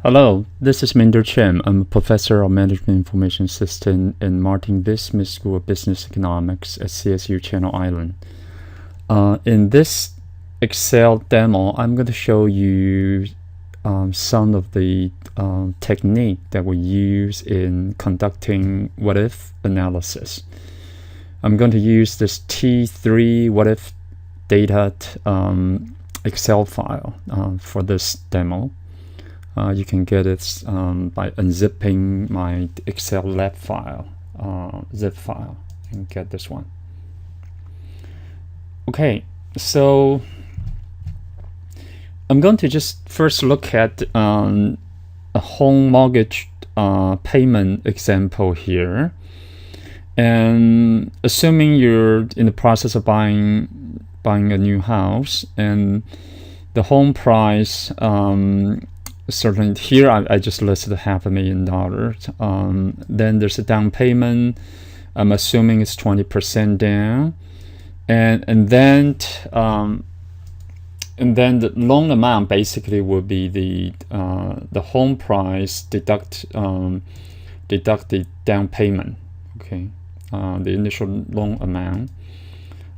Hello, this is Minder Chen. I'm a professor of Management Information System in Martin V. Smith School of Business Economics at CSU Channel Island. In this Excel demo, I'm going to show you some of the technique that we use in conducting what-if analysis. I'm going to use this T3 what-if data Excel file for this demo. You can get it by unzipping my Excel lab file, zip file, and get this one. Okay, so I'm going to just first look at a home mortgage payment example here. And assuming you're in the process of buying a new house, and the home price certainly here I just listed $500,000. Then there's a down payment. I'm assuming it's 20% down, and then the loan amount basically will be the home price deduct the down payment. Okay, the initial loan amount.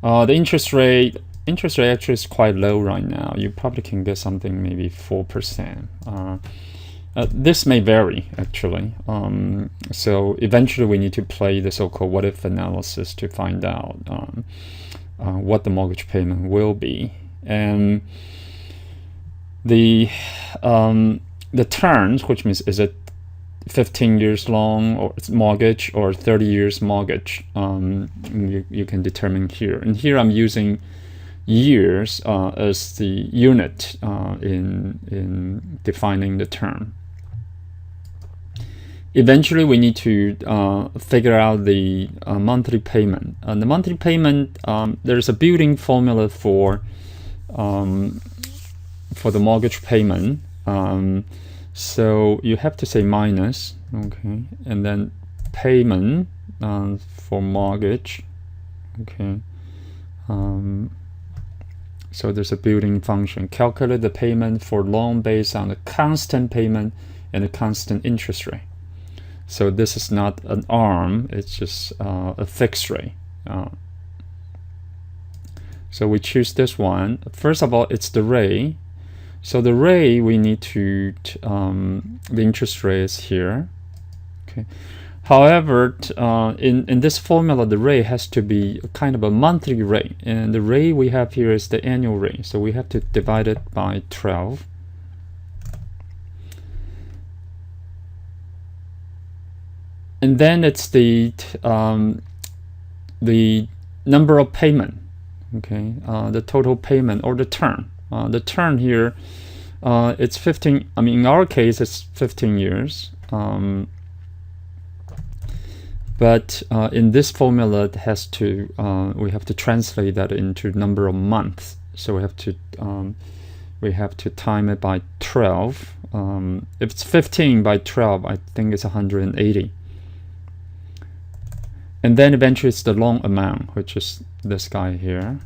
The interest rate actually is quite low right now. You probably can get something maybe 4%. This may vary actually. So eventually we need to play the so-called what-if analysis to find out what the mortgage payment will be. And the terms, which means is it 15 years long or it's mortgage or 30 years mortgage, you can determine here. And here I'm using years as the unit in defining the term. Eventually we need to figure out the monthly payment. The monthly payment, there's a built-in formula for the mortgage payment. So you have to say minus, okay, and then payment for mortgage, okay. So there's a built-in function. Calculate the payment for loan based on a constant payment and a constant interest rate. So this is not an ARM, it's just a fixed rate. So we choose this one. First of all, it's the rate. So the rate we need to, the interest rate is here. Okay. However, in this formula, the rate has to be kind of a monthly rate, and the rate we have here is the annual rate. So we have to divide it by 12. And then it's the number of payment, okay, the total payment or the term. The term here, it's 15. I mean, in our case, it's 15 years. But in this formula, it has to we have to translate that into number of months. So we have to time it by 12. If it's 15 by 12, I think it's 180. And then eventually it's the loan amount, which is this guy here.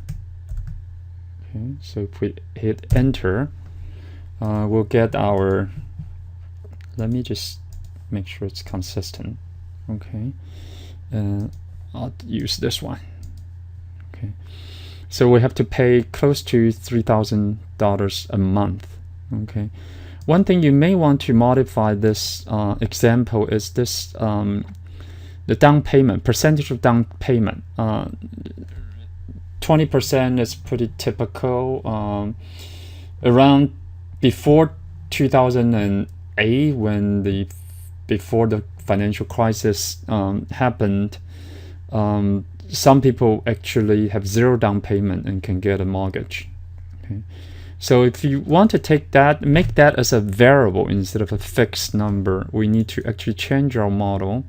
Okay, so if we hit enter, we'll get our. Let me just make sure it's consistent. Okay, I'll use this one. Okay, so we have to pay close to $3,000 a month. Okay, one thing you may want to modify this example is this the down payment, percentage of down payment. 20% is pretty typical. Around before 2008, when before the financial crisis happened, some people actually have zero down payment and can get a mortgage. Okay. So if you want to take that, make that as a variable instead of a fixed number, we need to actually change our model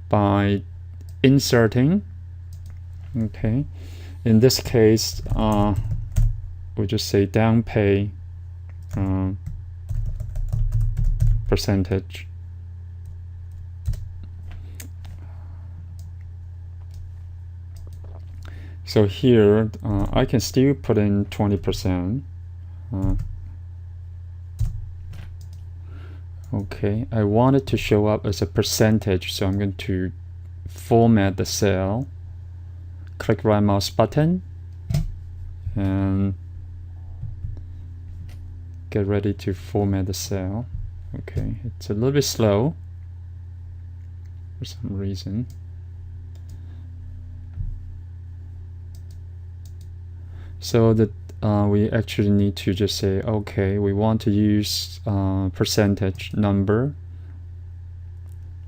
by inserting. Okay. In this case, we just say down pay percentage. So here, I can still put in 20%. Okay, I want it to show up as a percentage, so I'm going to format the cell. Click right mouse button and get ready to format the cell. Okay, it's a little bit slow for some reason. So that we actually need to just say, okay, we want to use percentage number.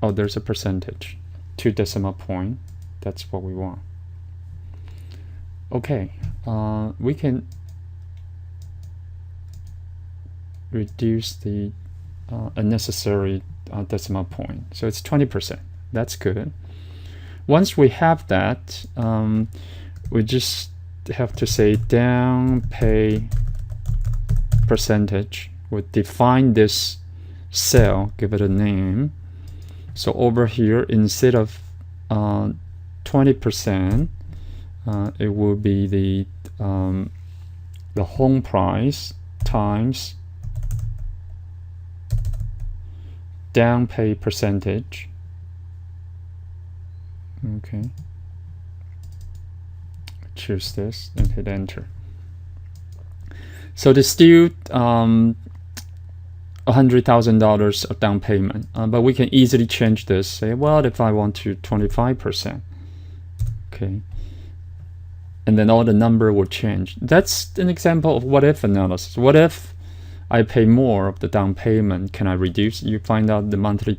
Oh, there's a percentage, 2 decimal point. That's what we want. Okay, we can reduce the unnecessary decimal point. So it's 20%. That's good. Once we have that, we just have to say down pay percentage. We'll define this cell, give it a name. So over here, instead of 20%, it will be the home price times down pay percentage. Okay. Choose this and hit enter. So there's still $100,000 of down payment, but we can easily change this. Say, well, if I want to 25%, okay, and then all the number will change. That's an example of what if analysis. What if I pay more of the down payment? Can I reduce? You find out the monthly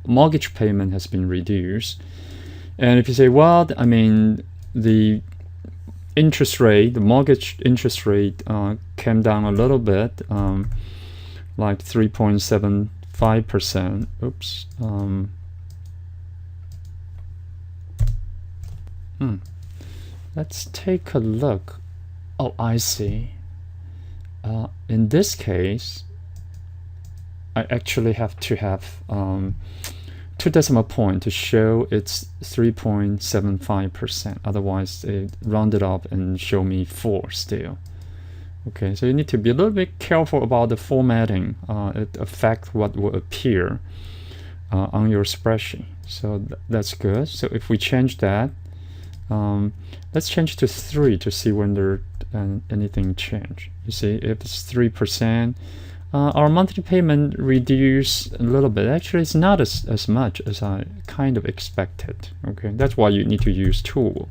mortgage payment has been reduced, and if you say, well, I mean, the interest rate, the mortgage interest rate came down a little bit, like 3.75%. Oops. Let's take a look. Oh, I see. In this case, I actually have to have 2 decimal point to show it's 3.75%. Otherwise, it rounded up and show me 4 still. Okay, so you need to be a little bit careful about the formatting. It affects what will appear on your spreadsheet. So that's good. So if we change that, let's change to 3 to see when there anything change. You see, if it's 3%, our monthly payment reduced a little bit. Actually, it's not as much as I kind of expected. Okay, that's why you need to use tool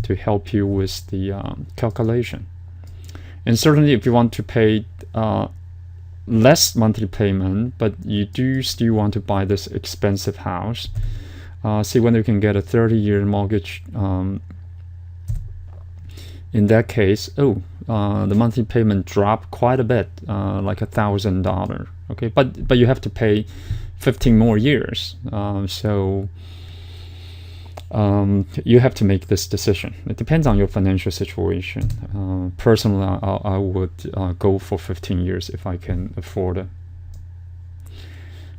to help you with the calculation. And certainly, if you want to pay less monthly payment, but you do still want to buy this expensive house, see whether you can get a 30-year mortgage. In that case, the monthly payment dropped quite a bit, like $1,000. Okay, but you have to pay 15 more years. So you have to make this decision. It depends on your financial situation. Personally, I would go for 15 years if I can afford it.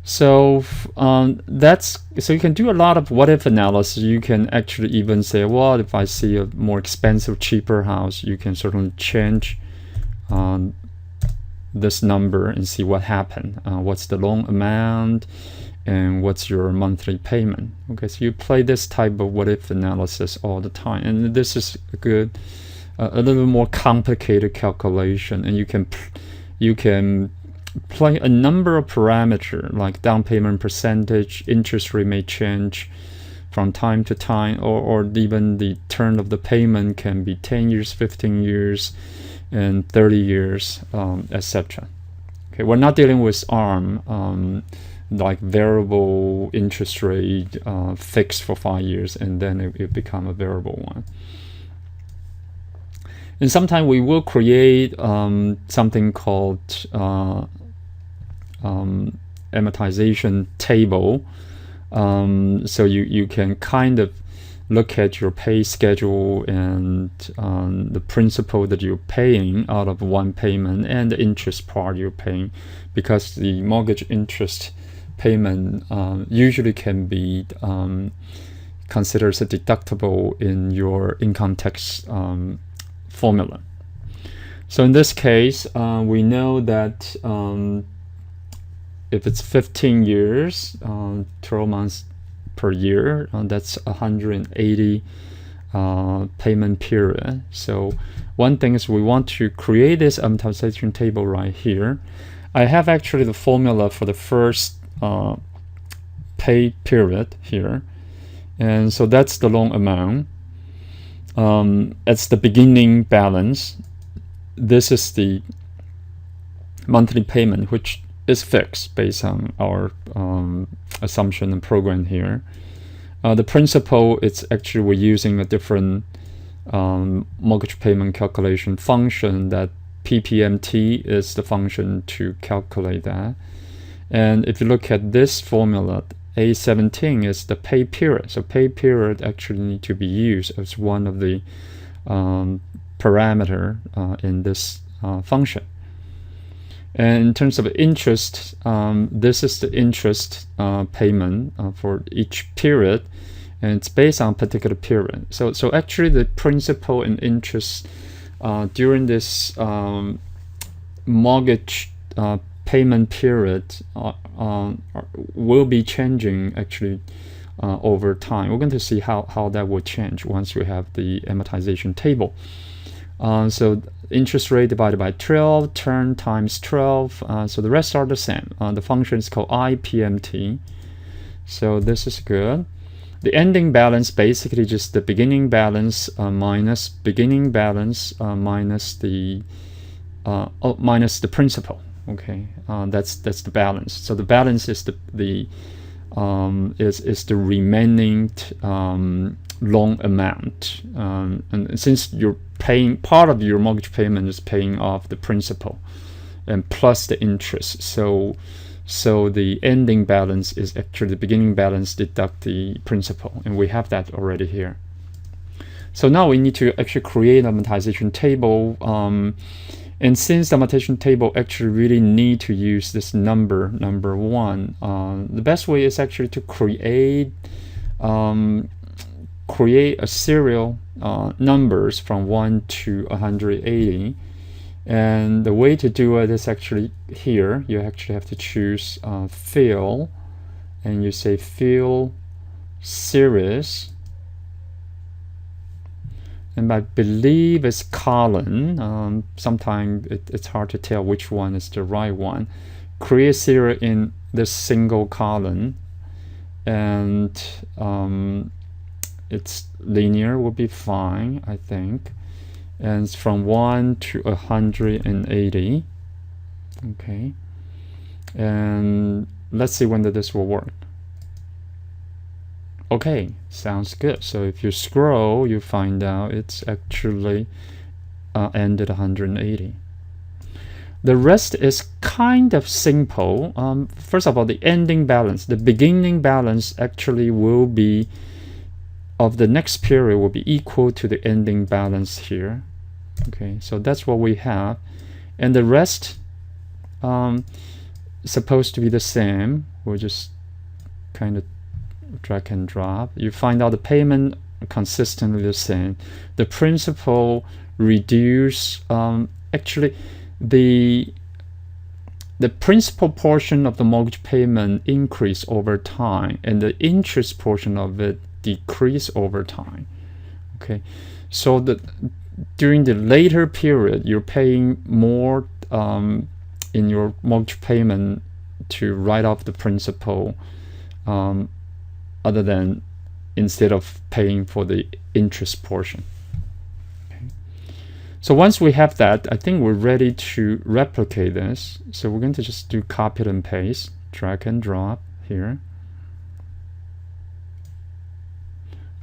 So so you can do a lot of what if analysis. You can actually even say, well, if I see a more expensive, cheaper house, you can certainly change this number and see what happened. What's the loan amount and what's your monthly payment? Okay, so you play this type of what if analysis all the time, and this is a good, a little more complicated calculation, and you can play a number of parameters like down payment percentage, interest rate may change from time to time, or even the term of the payment can be 10 years, 15 years, and 30 years, etc. Okay, we're not dealing with ARM, like variable interest rate fixed for 5 years and then it become a variable one. And sometimes we will create something called amortization table. So you can kind of look at your pay schedule and the principal that you're paying out of one payment and the interest part you're paying, because the mortgage interest payment usually can be considered as a deductible in your income tax formula. So in this case, we know that if it's 15 years, 12 months per year, that's 180 payment period. So one thing is we want to create this amortization table right here. I have actually the formula for the first pay period here, and so that's the loan amount. It's the beginning balance. This is the monthly payment, which is fixed based on our assumption and program here. The principal, it's actually we're using a different mortgage payment calculation function. That PPMT is the function to calculate that. And if you look at this formula, A17 is the pay period. So pay period actually need to be used as one of the parameter in this function. And in terms of interest, this is the interest payment for each period, and it's based on a particular period. So actually the principal and interest during this mortgage payment period will be changing actually over time. We're going to see how that will change once we have the amortization table. So interest rate divided by 12, term times 12, so the rest are the same. The function is called IPMT, so this is good. The ending balance, basically just the beginning balance minus beginning balance minus the principal. Okay, that's the balance. So the balance is the remaining loan amount, and since you're paying, part of your mortgage payment is paying off the principal and plus the interest, so the ending balance is actually the beginning balance deduct the principal, and we have that already here. So now we need to actually create an amortization table, and since the amortization table actually really need to use this number 1, the best way is actually to create a serial numbers from 1 to 180, and the way to do it is actually here. You actually have to choose fill, and you say fill series, and I believe it's column. Sometimes it's hard to tell which one is the right one. Create serial in this single column, and it's linear will be fine, I think, and it's from 1 to 180. Okay, and let's see whether this will work. Okay, sounds good. So if you scroll, you find out it's actually ended 180. The rest is kind of simple. First of all, the ending balance, the beginning balance actually will be of the next period will be equal to the ending balance here. Okay, so that's what we have, and the rest supposed to be the same. We'll just kind of drag and drop. You find out the payment consistently the same. The principal reduce, actually the principal portion of the mortgage payment increase over time, and the interest portion of it decrease over time. Okay, so during the later period, you're paying more in your mortgage payment to write off the principal, other than instead of paying for the interest portion. Okay. So once we have that, I think we're ready to replicate this. So we're going to just do copy and paste, drag and drop here.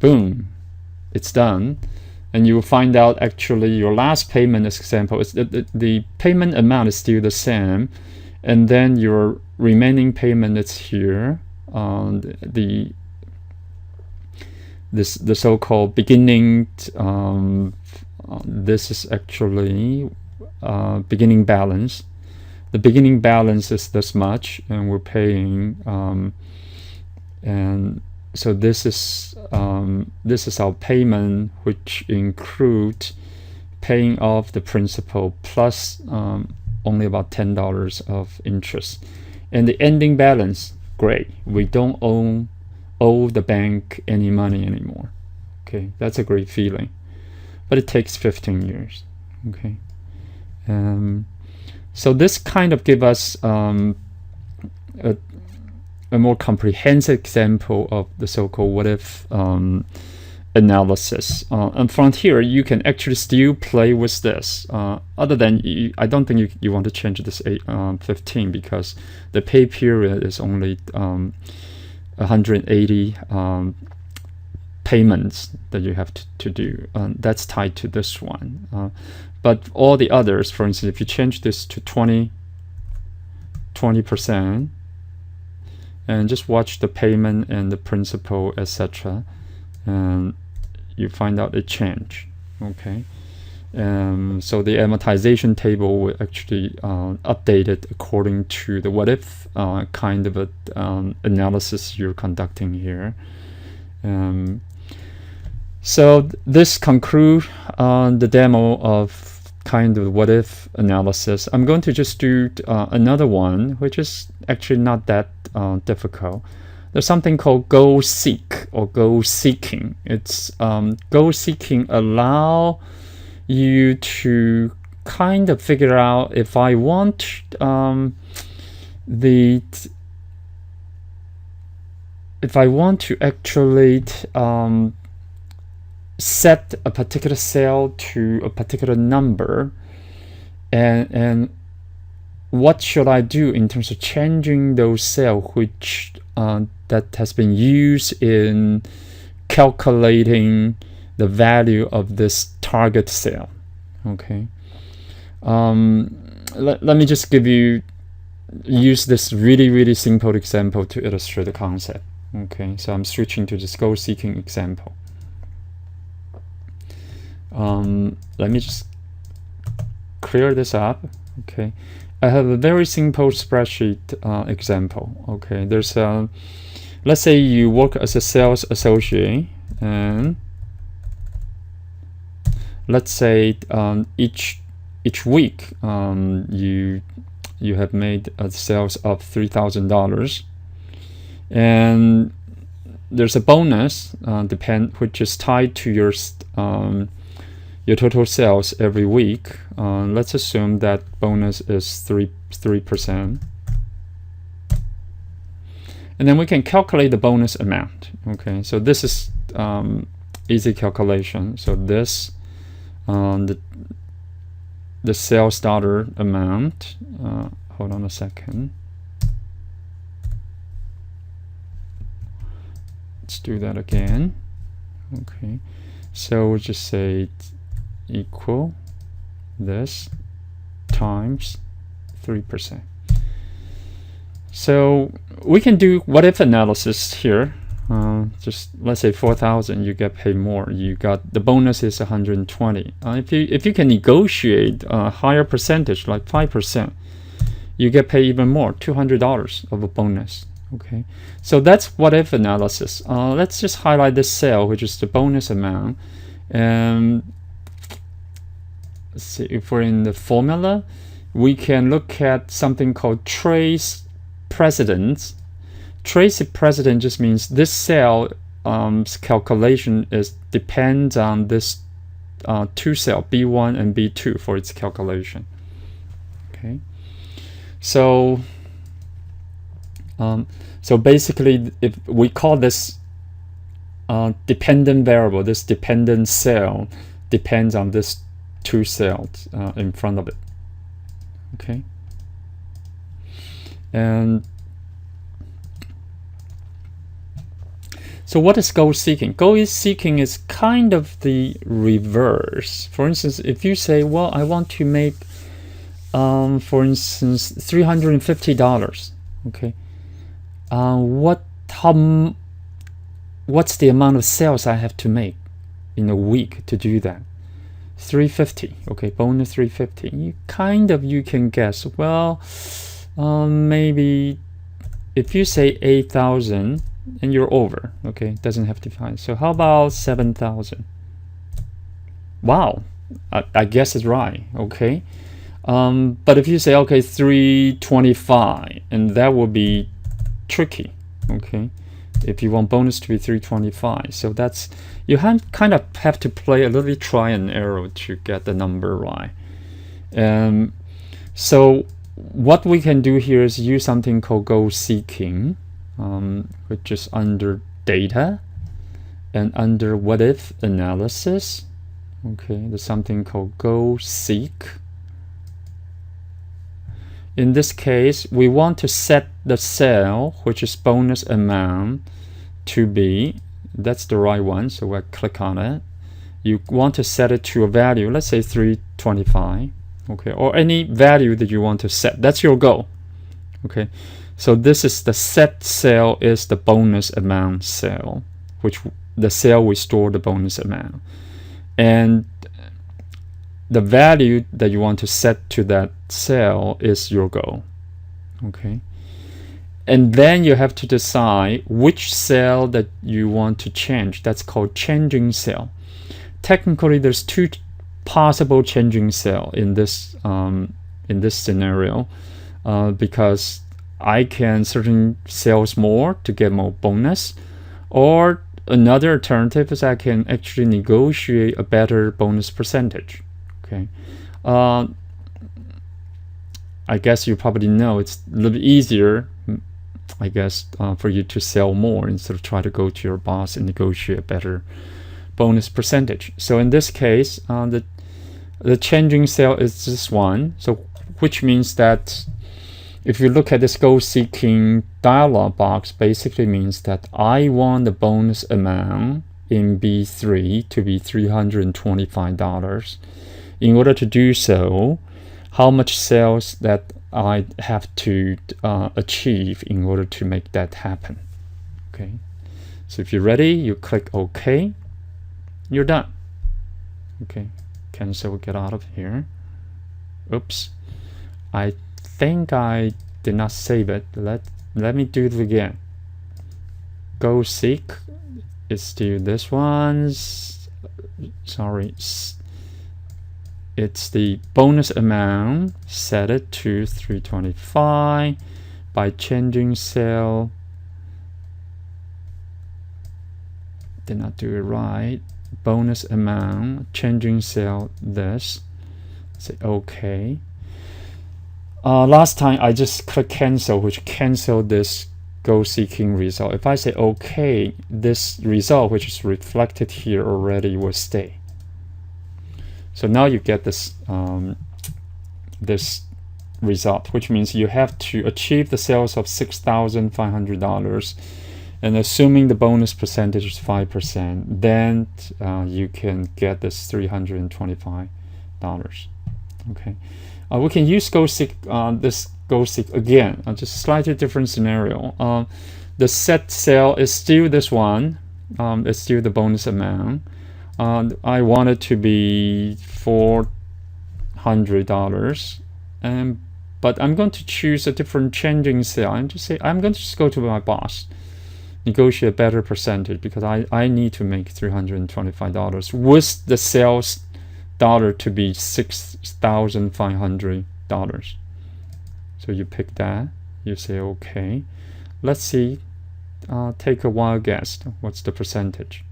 Boom, it's done. And you will find out actually your last payment, as example, is the payment amount is still the same, and then your remaining payment is here. The so-called beginning. This is actually beginning balance. The beginning balance is this much, and we're paying, and so this is our payment, which includes paying off the principal plus only about $10 of interest. And the ending balance, great. We don't owe the bank any money anymore. Okay, that's a great feeling. But it takes 15 years. Okay. So this kind of give us a more comprehensive example of the so-called what-if analysis. And from here, you can actually still play with this. Other than, I don't think you want to change this 15 because the pay period is only 180 payments that you have to do. That's tied to this one. But all the others, for instance, if you change this to 20%, and just watch the payment and the principal, etc., and you find out it changed. Okay. So the amortization table will actually update it according to the what if kind of a, analysis you're conducting here. So this concludes the demo of kind of what if analysis. I'm going to just do another one, which is actually not that difficult. There's something called goal seek or goal seeking. It's goal seeking allow you to kind of figure out if I want if I want to actually set a particular cell to a particular number, and what should I do in terms of changing those cells which that has been used in calculating the value of this target cell. Okay. Let me just use this really simple example to illustrate the concept. Okay, so I'm switching to this goal seeking example. Let me just clear this up. Okay, I have a very simple spreadsheet example. Okay, there's let's say you work as a sales associate, and let's say each week you have made a sales of $3,000, and there's a bonus which is tied to your total sales every week. Let's assume that bonus is 3%. And then we can calculate the bonus amount. Okay, so this is easy calculation. So this the sales dollar amount. Hold on a second. Let's do that again. Okay, so we'll just say equal this times 3%. So we can do what if analysis here. Just let's say 4,000, you get paid more. You got the bonus is 120. If you can negotiate a higher percentage, like 5%, you get paid even more, $200 of a bonus. Okay, so that's what if analysis. Let's just highlight this cell, which is the bonus amount. And let's see, if we're in the formula, we can look at something called trace precedence. Trace precedent just means this cell calculation depends on this two cell B1 and B2 for its calculation. Okay, so basically, if we call this dependent variable, this dependent cell depends on this two cells in front of it. Okay, and so what is goal seeking? Goal seeking is kind of the reverse. For instance, if you say, well, I want to make, for instance, $350. Okay, what's the amount of sales I have to make in a week to do that? 350. Okay, bonus 350. You can guess. Well, maybe if you say 8,000. And you're over. Okay, doesn't have to find. So how about 7,000? Wow, I guess it's right. Okay, But if you say, okay, 325, and that will be tricky, okay? If you want bonus to be 325. So that's, you kind of have to play a little bit try and error to get the number right. So what we can do here is use something called goal seeking, which is under data and under what if analysis. Okay, there's something called goal seek. In this case, we want to set the cell, which is bonus amount, to be, that's the right one, so we'll click on it. You want to set it to a value, let's say 325, okay, or any value that you want to set. That's your goal, okay. So this is the set cell is the bonus amount cell, which the cell we store the bonus amount. And the value that you want to set to that cell is your goal, okay. And then you have to decide which cell that you want to change. That's called changing cell. Technically, there's two possible changing cell in this scenario, because I can certain cells more to get more bonus, or another alternative is I can actually negotiate a better bonus percentage. Okay, I guess you probably know it's a little bit easier, I guess, for you to sell more instead of try to go to your boss and negotiate a better bonus percentage. So in this case, the changing cell is this one. So which means that if you look at this goal seeking dialog box, basically means that I want the bonus amount in B3 to be $325. In order to do so, how much sales that I have to achieve in order to make that happen. Okay, so if you're ready, you click OK. You're done. Okay, cancel, get out of here. Oops, I think I did not save it. Let me do it again. Goal seek is still this one. Sorry, it's the bonus amount. Set it to 325 by changing cell. Did not do it right. Bonus amount, changing cell, this. Say OK. Last time I just click cancel, which canceled this goal seeking result. If I say OK, this result, which is reflected here already, will stay. So now you get this this result, which means you have to achieve the sales of $6,500, and assuming the bonus percentage is 5%, then you can get this $325. Okay, we can use goal seek, this goal seek again, just a slightly different scenario. The set cell is still this one. It's still the bonus amount. I want it to be $400, but I'm going to choose a different changing cell and just say I'm going to just go to my boss, negotiate a better percentage, because I need to make $325 with the sales dollar to be $6,500. So you pick that, you say okay. Let's see, take a wild guess. What's the percentage?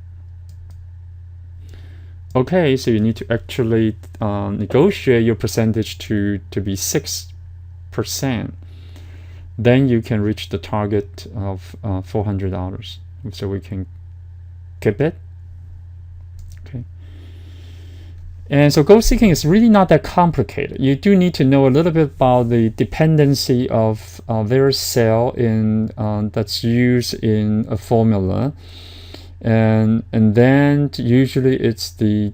Okay, so you need to actually negotiate your percentage to be 6%. Then you can reach the target of $400. So we can keep it. Okay. And so goal seeking is really not that complicated. You do need to know a little bit about the dependency of various cell in that's used in a formula. And then usually it's the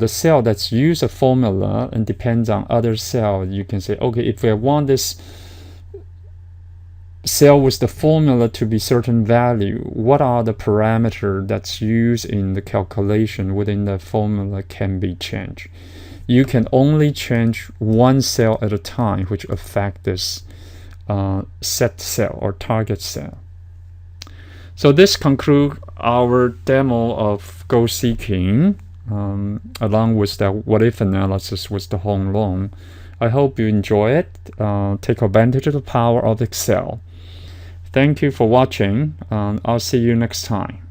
cell that's used a formula and depends on other cell. You can say, okay, if I want this cell with the formula to be certain value, what are the parameters that's used in the calculation within the formula can be changed. You can only change one cell at a time, which affect this set cell or target cell. So this concludes our demo of goal seeking, along with the what if analysis with the home loan. I hope you enjoy it. Take advantage of the power of Excel. Thank you for watching. I'll see you next time.